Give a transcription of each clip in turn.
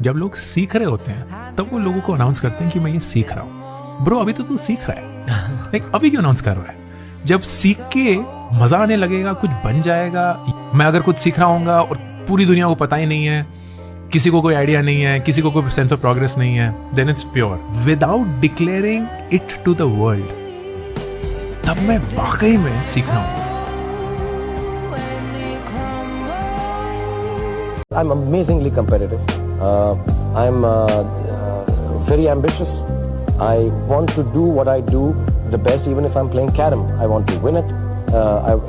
जब लोग सीख रहे होते हैं तब वो लोगों को अनाउंस करते हैं कि मैं ये सीख रहा हूँ। ब्रो अभी तो तू सीख रहा है, लाइक अभी क्यों अनाउंस कर रहा है? जब सीख के मजा आने लगेगा, कुछ बन जाएगा। मैं अगर कुछ सीख रहा हूँगा और पूरी दुनिया को पता ही नहीं है, किसी को कोई आइडिया नहीं है, किसी को कोई सेंस ऑफ प्रोग्रेस नहीं है, then it's pure without declaring it to the world, तब मैं वाकई में सीख रहा हूँ। I'm amazingly competitive. I'm very ambitious. I want to do what I do the best, even if I'm playing carom. I want to win it.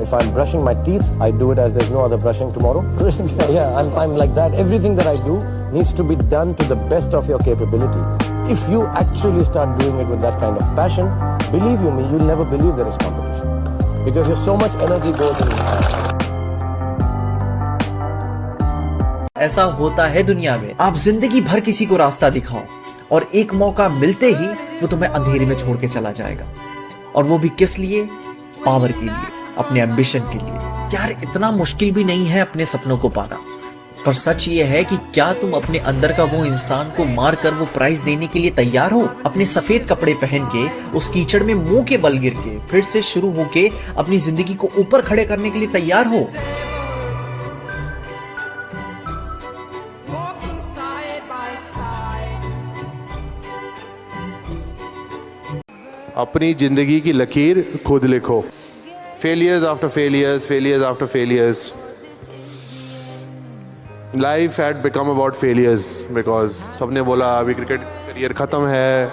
If I'm brushing my teeth, I do it as there's no other brushing tomorrow. Yeah, I'm like that. Everything that I do needs to be done to the best of your capability. If you actually start doing it with that kind of passion, believe you me, you'll never believe there is competition. Because there's so much energy goes in it. ऐसा होता है दुनिया में, आप जिंदगी भर किसी को रास्ता दिखाओ और एक मौका मिलते ही वो तुम्हें अंधेरे में छोड़ के चला जाएगा। और वो भी किस लिए? पावर के लिए, अपने एम्बिशन के लिए। यार इतना मुश्किल भी नहीं है अपने सपनों को पाना, पर सच ये है कि क्या तुम अपने अंदर का वो इंसान को मार कर वो प्राइज देने के लिए तैयार हो? अपने सफेद कपड़े पहन के उस कीचड़ में मुंह के बल गिर के फिर से शुरू होके अपनी जिंदगी को ऊपर खड़े करने के लिए तैयार हो? अपनी जिंदगी की लकीर खुद लिखो। Failures after failures, failures after failures. Life had become about failures because सबने बोला अभी क्रिकेट करियर ख़त्म है,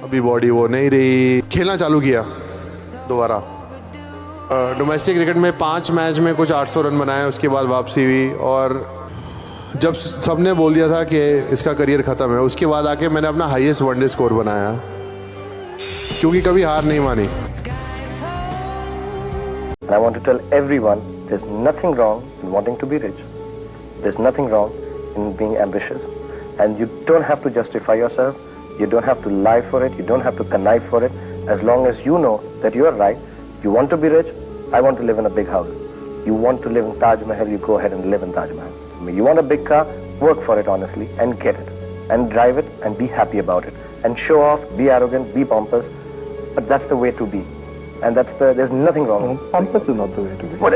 अभी बॉडी वो नहीं रही। खेलना चालू किया दोबारा। डोमेस्टिक क्रिकेट में 5 मैच में कुछ 800 रन बनाए, उसके बाद वापसी हुई। और जब सबने बोल दिया था कि इसका करियर ख़त्म है, उसके बाद आके मैंने अपना हाईएस्ट वनडे स्कोर बनाया, क्योंकि कभी हार नहीं मानी। I want to tell everyone there's nothing wrong in wanting to be rich. There's nothing wrong in being ambitious. And you don't have to justify yourself. You don't have to lie for it. You don't have to connive for it. As long as you know that you're right. You want to be rich. I want to live in a big house. You want to live in Taj Mahal. You go ahead and live in Taj Mahal. You want a big car. Work for it honestly and get it. And drive it and be happy about it. And show off, be arrogant, be pompous. But that's the way to be, and there's nothing wrong. No, pompous is not the way to be. But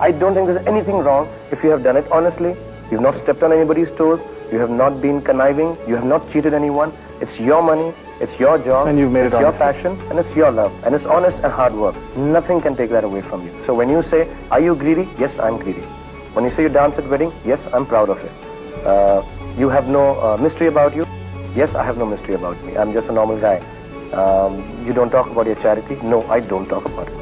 I don't think there's anything wrong if you have done it honestly. You've not stepped on anybody's toes. You have not been conniving. You have not cheated anyone. It's your money. It's your job. And you've made it's it your honestly. passion, and it's your love, and it's honest and hard work. Nothing can take that away from you. So when you say, "Are you greedy?" Yes, I'm greedy. When you say you dance at wedding, yes, I'm proud of it. You have no mystery about you. Yes, I have no mystery about me. I'm just a normal guy. You don't talk about your charity. No, I don't talk about it.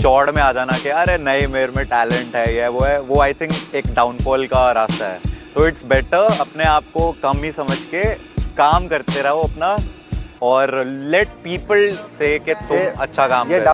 चौड़ में आ जाना कि अरे नहीं मेरे में talent है, ये वो है, वो आई थिंक एक डाउनफॉल का रास्ता है। तो इट्स बेटर अपने आप को कम ही समझ के काम करते रहो अपना, और लेट पीपल से कि तुम अच्छा काम कर